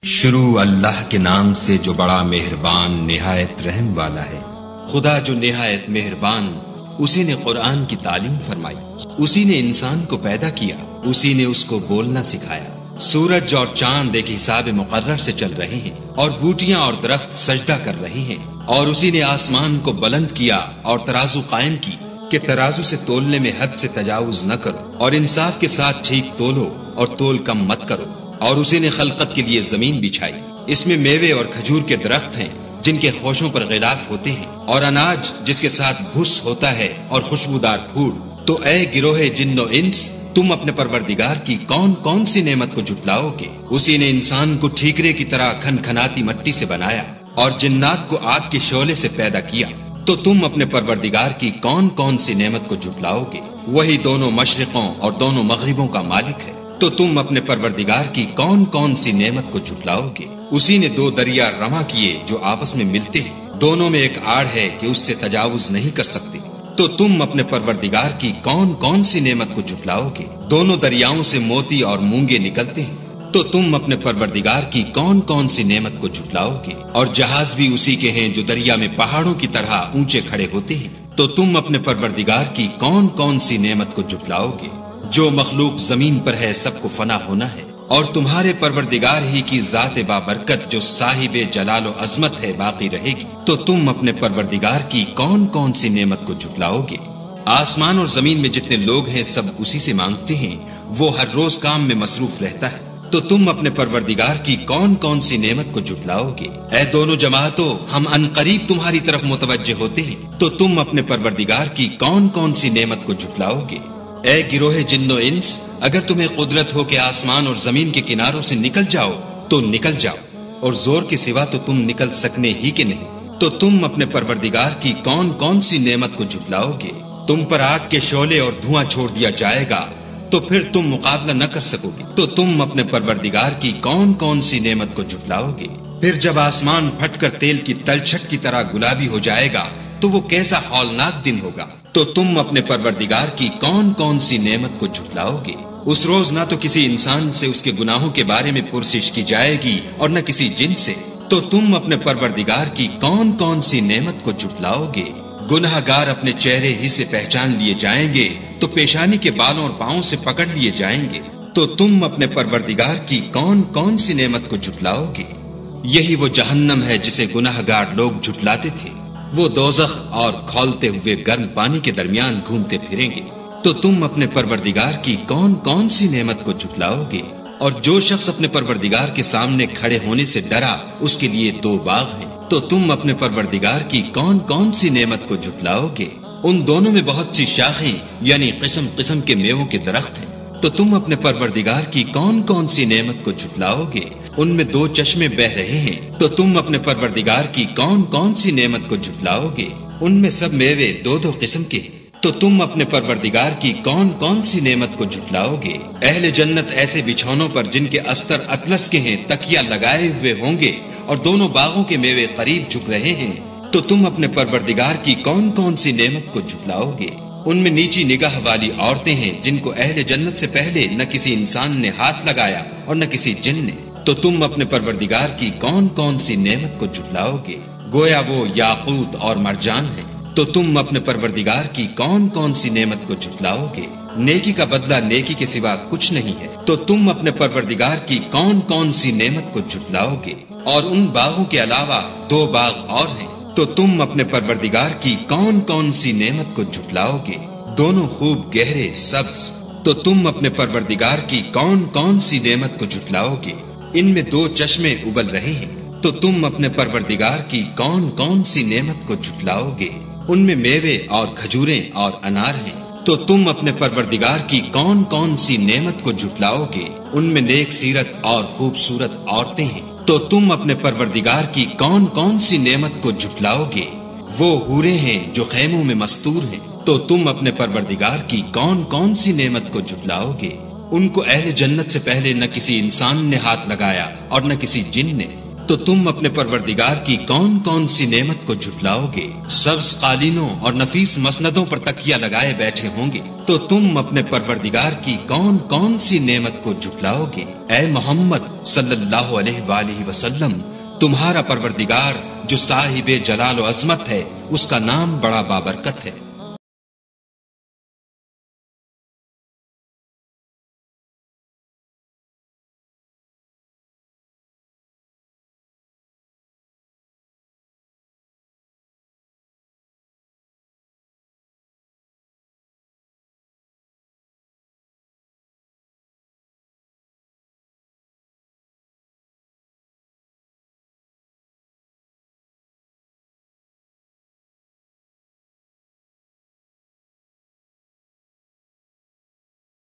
شروع اللہ کے نام سے جو بڑا مہربان نہایت رحم والا ہے۔ خدا جو نہایت مہربان، اسی نے قرآن کی تعلیم فرمائی، اسی نے انسان کو پیدا کیا، اسی نے اس کو بولنا سکھایا۔ سورج اور چاند ایک حساب مقرر سے چل رہے ہیں اور بوٹیاں اور درخت سجدہ کر رہے ہیں، اور اسی نے آسمان کو بلند کیا اور ترازو قائم کی کہ ترازو سے تولنے میں حد سے تجاوز نہ کرو، اور انصاف کے ساتھ ٹھیک تولو اور تول کم مت کرو۔ اور اسی نے خلقت کے لیے زمین بچھائی، اس میں میوے اور کھجور کے درخت ہیں جن کے خوشوں پر غلاف ہوتے ہیں، اور اناج جس کے ساتھ بھس ہوتا ہے اور خوشبودار پھول۔ تو اے گروہ جن و انس، تم اپنے پروردگار کی کون کون سی نعمت کو جھٹلاؤ گے؟ اسی نے انسان کو ٹھیکرے کی طرح کھن کھناتی مٹی سے بنایا اور جنات کو آگ کے شعلے سے پیدا کیا۔ تو تم اپنے پروردگار کی کون کون سی نعمت کو جھٹلاؤ گے؟ وہی دونوں مشرقوں اور دونوں مغربوں کا مالک ہے۔ تو تم اپنے پروردگار کی کون کون سی نعمت کو جھٹلاؤ گے؟ اسی نے دو دریا رواں کیے جو آپس میں ملتے ہیں، دونوں میں ایک آڑ ہے کہ اس سے تجاوز نہیں کر سکتے۔ تو تم اپنے پروردگار کی کون کون سی نعمت کو جھٹلاؤ گے؟ دونوں دریاؤں سے موتی اور مونگے نکلتے ہیں۔ تو تم اپنے پروردگار کی کون کون سی نعمت کو جھٹلاؤ گے؟ اور جہاز بھی اسی کے ہیں جو دریا میں پہاڑوں کی طرح اونچے کھڑے ہوتے ہیں۔ تو تم اپنے پروردگار کی کون کون سی نعمت کو جھٹلاؤ گے؟ جو مخلوق زمین پر ہے سب کو فنا ہونا ہے، اور تمہارے پروردگار ہی کی ذات بابرکت جو صاحب جلال و عظمت ہے باقی رہے گی۔ تو تم اپنے پروردگار کی کون کون سی نعمت کو جھٹلاؤ گے؟ آسمان اور زمین میں جتنے لوگ ہیں سب اسی سے مانگتے ہیں، وہ ہر روز کام میں مصروف رہتا ہے۔ تو تم اپنے پروردگار کی کون کون سی نعمت کو جھٹلاؤ گے؟ اے دونوں جماعتوں، ہم عنقریب تمہاری طرف متوجہ ہوتے ہیں۔ تو تم اپنے پروردگار کی کون کون سی نعمت کو جھٹلاؤ گے؟ اے گروہ جن و انس، اگر تمہیں قدرت ہو کہ آسمان اور زمین کے کناروں سے نکل جاؤ تو نکل جاؤ، اور زور کے سوا تو تم نکل سکنے ہی کے نہیں۔ تو تم اپنے پروردگار کی کون کون سی نعمت کو جھٹلاؤ گے؟ تم پر آگ کے شعلے اور دھواں چھوڑ دیا جائے گا تو پھر تم مقابلہ نہ کر سکو گے۔ تو تم اپنے پروردگار کی کون کون سی نعمت کو جھٹلاؤ گے؟ پھر جب آسمان پھٹ کر تیل کی تلچھٹ کی طرح گلابی ہو جائے گا تو وہ کیسا ہولناک دن ہوگا۔ تو تم اپنے پروردگار کی کون کون سی نعمت کو جھٹلاؤ گے؟ اس روز نہ تو کسی انسان سے اس کے گناہوں کے بارے میں پرسش کی جائے گی اور نہ کسی جن سے۔ تو تم اپنے پروردگار کی کون کون سی نعمت کو جھٹلاؤ گے؟ گناہ گار اپنے چہرے ہی سے پہچان لیے جائیں گے تو پیشانی کے بالوں اور پاؤں سے پکڑ لیے جائیں گے۔ تو تم اپنے پروردگار کی کون کون سی نعمت کو جھٹلاؤ گے؟ یہی وہ جہنم ہے جسے گناہ گار لوگ جھٹلاتے تھے، وہ دوزخ اور کھولتے ہوئے گرم پانی کے درمیان گھومتے پھریں گے۔ تو تم اپنے پروردگار کی کون کون سی نعمت کو جھٹلاؤ گے؟ اور جو شخص اپنے پروردگار کے سامنے کھڑے ہونے سے ڈرا اس کے لیے دو باغ ہیں۔ تو تم اپنے پروردگار کی کون کون سی نعمت کو جھٹلاؤ گے؟ ان دونوں میں بہت سی شاخیں یعنی قسم قسم کے میووں کے درخت ہیں۔ تو تم اپنے پروردگار کی کون کون سی نعمت کو جھٹلاؤ گے؟ ان میں دو چشمے بہ رہے ہیں۔ تو تم اپنے پروردگار کی کون کون سی نعمت کو جھٹلاؤ گے؟ ان میں سب میوے دو دو قسم کے ہیں۔ تو تم اپنے پروردگار کی کون کون سی نعمت کو جھٹلاؤ گے؟ اہل جنت ایسے بچھونوں پر جن کے استر اطلس کے ہیں تکیا لگائے ہوئے ہوں گے، اور دونوں باغوں کے میوے قریب جھک رہے ہیں۔ تو تم اپنے پروردگار کی کون کون سی نعمت کو جھٹلاؤ گے؟ ان میں نیچی نگاہ والی عورتیں ہیں جن کو اہل جنت سے پہلے نہ کسی انسان نے ہاتھ لگایا اور نہ کسی جن نے۔ تو تم اپنے پروردگار کی کون کون سی نعمت کو جھٹلاؤ گے؟ گویا وہ یاقوت اور مرجان ہے۔ تو تم اپنے پروردگار کی کون کون سی نعمت کو جھٹلاؤ گے؟ نیکی کا بدلہ نیکی کے سوا کچھ نہیں ہے۔ تو تم اپنے پروردگار کی کون کون سی نعمت کو جھٹلاؤ گے؟ اور ان باغوں کے علاوہ دو باغ اور ہیں۔ تو تم اپنے پروردگار کی کون کون سی نعمت کو جھٹلاؤ گے؟ دونوں خوب گہرے سبز۔ تو تم اپنے پروردگار کی کون کون سی نعمت کو جھٹلاؤ گے؟ ان میں دو چشمے ابل رہے ہیں۔ تو تم اپنے پروردگار کی کون کون سی نعمت کو جھٹلاؤ گے؟ ان میں میوے اور کھجوریں اور انار ہیں۔ تو تم اپنے پروردگار کی کون کون سی نعمت کو جھٹلاؤ گے؟ ان میں نیک سیرت اور خوبصورت عورتیں ہیں۔ تو تم اپنے پروردگار کی کون کون سی نعمت کو جھٹلاؤ گے؟ وہ حوریں ہیں جو خیموں میں مستور ہیں۔ تو تم اپنے پروردگار کی کون کون سی نعمت کو جھٹلاؤ گے؟ ان کو اہل جنت سے پہلے نہ کسی انسان نے ہاتھ لگایا اور نہ کسی جن نے۔ تو تم اپنے پروردگار کی کون کون سی نعمت کو جھٹلاؤ گے؟ سبز قالینوں اور نفیس مسندوں پر تکیہ لگائے بیٹھے ہوں گے، تو تم اپنے پروردگار کی کون کون سی نعمت کو جھٹلاؤ گے؟ اے محمد صلی اللہ علیہ وآلہ وسلم، تمہارا پروردگار جو صاحب جلال و عظمت ہے، اس کا نام بڑا بابرکت ہے۔